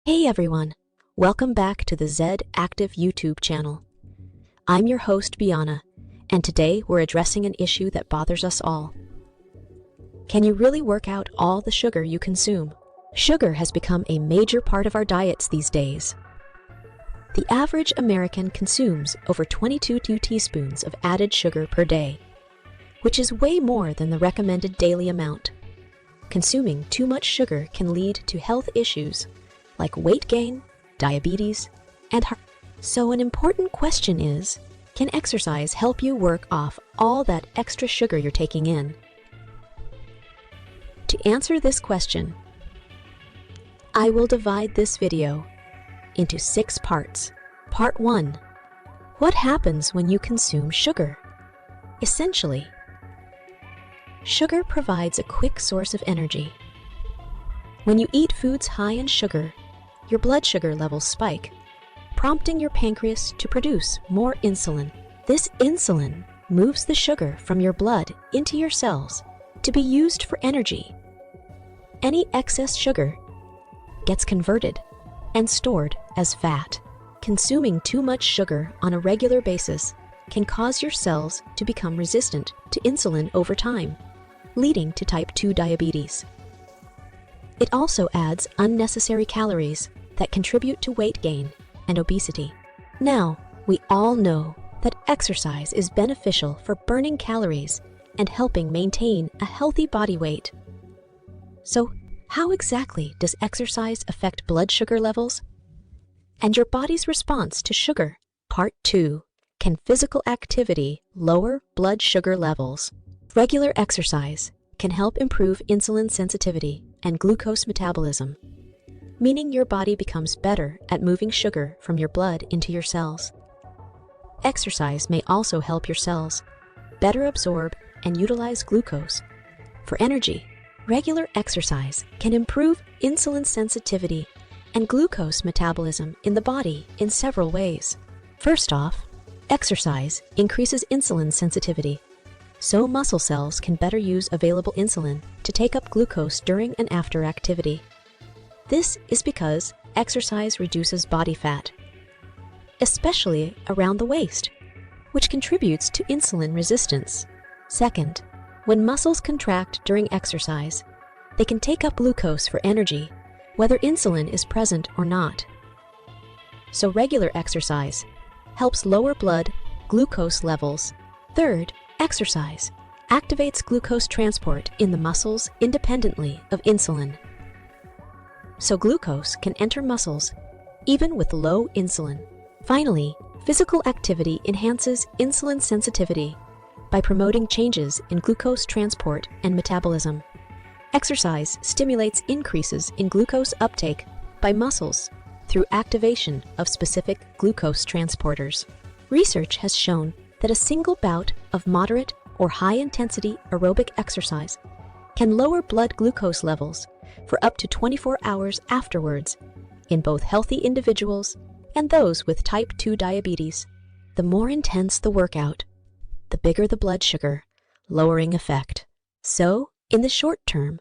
Hey everyone, welcome back to the Zed Active YouTube channel. I'm your host Biana, and today we're addressing an issue that bothers us all. Can you really work out all the sugar you consume? Sugar has become a major part of our diets these days. The average American consumes over 22 teaspoons of added sugar per day, which is way more than the recommended daily amount. Consuming too much sugar can lead to health issues like weight gain, diabetes, and heart. So an important question is, can exercise help you work off all that extra sugar you're taking in? To answer this question, I will divide this video into 6 parts. Part 1. What happens when you consume sugar? Essentially, sugar provides a quick source of energy. When you eat foods high in sugar, your blood sugar levels spike, prompting your pancreas to produce more insulin. This insulin moves the sugar from your blood into your cells to be used for energy. Any excess sugar gets converted and stored as fat. Consuming too much sugar on a regular basis can cause your cells to become resistant to insulin over time, leading to type 2 diabetes. It also adds unnecessary calories that contribute to weight gain and obesity. Now, we all know that exercise is beneficial for burning calories and helping maintain a healthy body weight. So, how exactly does exercise affect blood sugar levels and your body's response to sugar? Part 2. Can physical activity lower blood sugar levels? Regular exercise can help improve insulin sensitivity and glucose metabolism, meaning your body becomes better at moving sugar from your blood into your cells. Exercise may also help your cells better absorb and utilize glucose for energy. Regular exercise can improve insulin sensitivity and glucose metabolism in the body in several ways. First off, exercise increases insulin sensitivity, so muscle cells can better use available insulin to take up glucose during and after activity. This is because exercise reduces body fat, especially around the waist, which contributes to insulin resistance. Second, when muscles contract during exercise, they can take up glucose for energy, whether insulin is present or not. So regular exercise helps lower blood glucose levels. Third, exercise activates glucose transport in the muscles independently of insulin, so glucose can enter muscles even with low insulin. Finally, physical activity enhances insulin sensitivity by promoting changes in glucose transport and metabolism. Exercise stimulates increases in glucose uptake by muscles through activation of specific glucose transporters. Research has shown that a single bout of moderate or high-intensity aerobic exercise can lower blood glucose levels for up to 24 hours afterwards in both healthy individuals and those with type 2 diabetes. The more intense the workout, the bigger the blood sugar lowering effect. So, in the short term,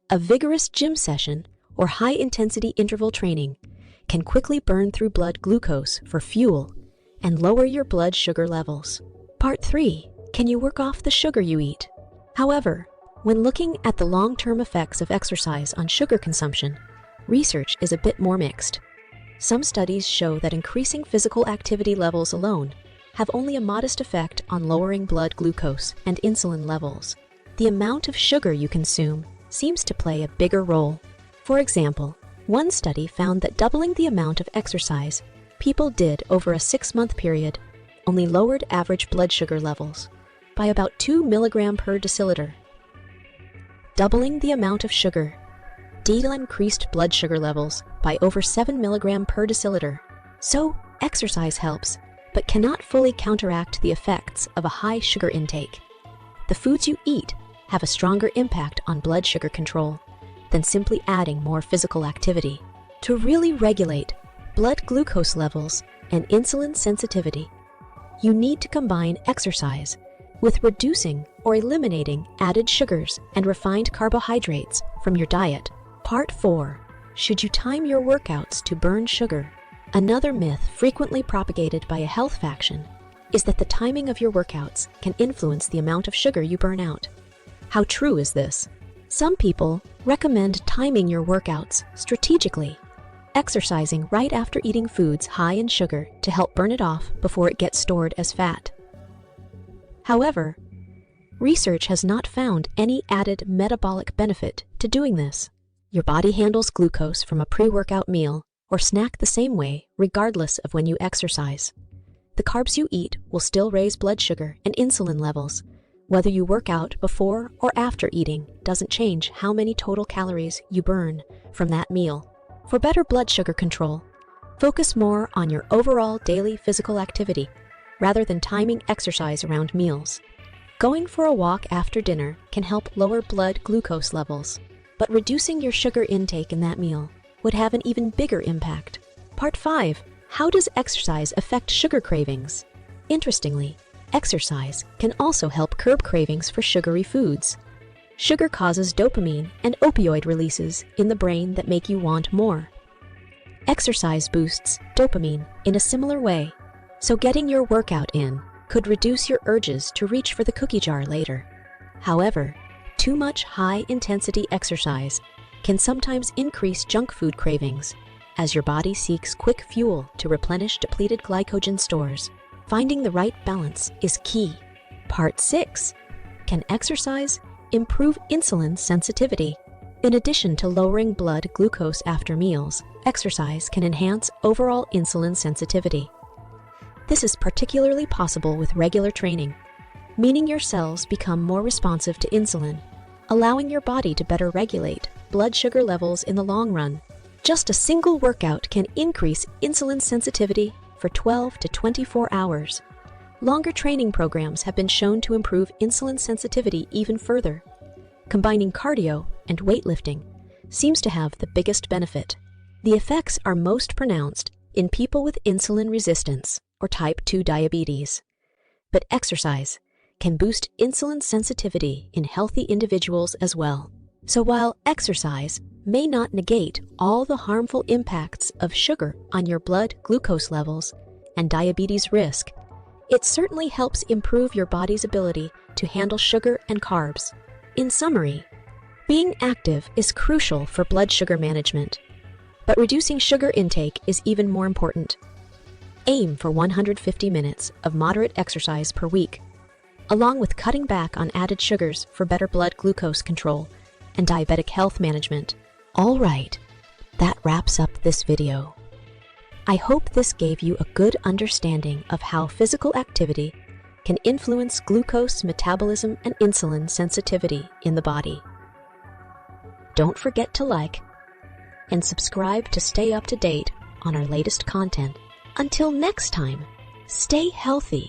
a vigorous gym session or high-intensity interval training can quickly burn through blood glucose for fuel and lower your blood sugar levels. Part 3. Can you work off the sugar you eat? However, when looking at the long-term effects of exercise on sugar consumption, research is a bit more mixed. Some studies show that increasing physical activity levels alone have only a modest effect on lowering blood glucose and insulin levels. The amount of sugar you consume seems to play a bigger role. For example, one study found that doubling the amount of exercise people did over a 6-month period only lowered average blood sugar levels by about 2 mg per deciliter. Doubling the amount of sugar increased blood sugar levels by over 7 mg per deciliter. So, exercise helps, but cannot fully counteract the effects of a high sugar intake. The foods you eat have a stronger impact on blood sugar control than simply adding more physical activity. To really regulate blood glucose levels and insulin sensitivity, you need to combine exercise with reducing or eliminating added sugars and refined carbohydrates from your diet. Part 4. Should you time your workouts to burn sugar? Another myth frequently propagated by a health faction is that the timing of your workouts can influence the amount of sugar you burn out. How true is this? Some people recommend timing your workouts strategically, exercising right after eating foods high in sugar to help burn it off before it gets stored as fat. However, research has not found any added metabolic benefit to doing this. Your body handles glucose from a pre-workout meal or snack the same way regardless of when you exercise. The carbs you eat will still raise blood sugar and insulin levels. Whether you work out before or after eating doesn't change how many total calories you burn from that meal. For better blood sugar control, focus more on your overall daily physical activity rather than timing exercise around meals. Going for a walk after dinner can help lower blood glucose levels, but reducing your sugar intake in that meal would have an even bigger impact. Part 5. How does exercise affect sugar cravings? Interestingly, exercise can also help curb cravings for sugary foods. Sugar causes dopamine and opioid releases in the brain that make you want more. Exercise boosts dopamine in a similar way, so getting your workout in could reduce your urges to reach for the cookie jar later. However, too much high-intensity exercise can sometimes increase junk food cravings as your body seeks quick fuel to replenish depleted glycogen stores. Finding the right balance is key. Part 6. Can exercise improve insulin sensitivity? In addition to lowering blood glucose after meals, exercise can enhance overall insulin sensitivity. This is particularly possible with regular training, meaning your cells become more responsive to insulin, allowing your body to better regulate blood sugar levels in the long run. Just a single workout can increase insulin sensitivity for 12 to 24 hours. Longer training programs have been shown to improve insulin sensitivity even further. Combining cardio and weightlifting seems to have the biggest benefit. The effects are most pronounced in people with insulin resistance or type 2 diabetes. But exercise can boost insulin sensitivity in healthy individuals as well. So while exercise may not negate all the harmful impacts of sugar on your blood glucose levels and diabetes risk, it certainly helps improve your body's ability to handle sugar and carbs. In summary, being active is crucial for blood sugar management, but reducing sugar intake is even more important. Aim for 150 minutes of moderate exercise per week, along with cutting back on added sugars for better blood glucose control and diabetic health management. All right, that wraps up this video. I hope this gave you a good understanding of how physical activity can influence glucose metabolism and insulin sensitivity in the body. Don't forget to like and subscribe to stay up to date on our latest content. Until next time, stay healthy.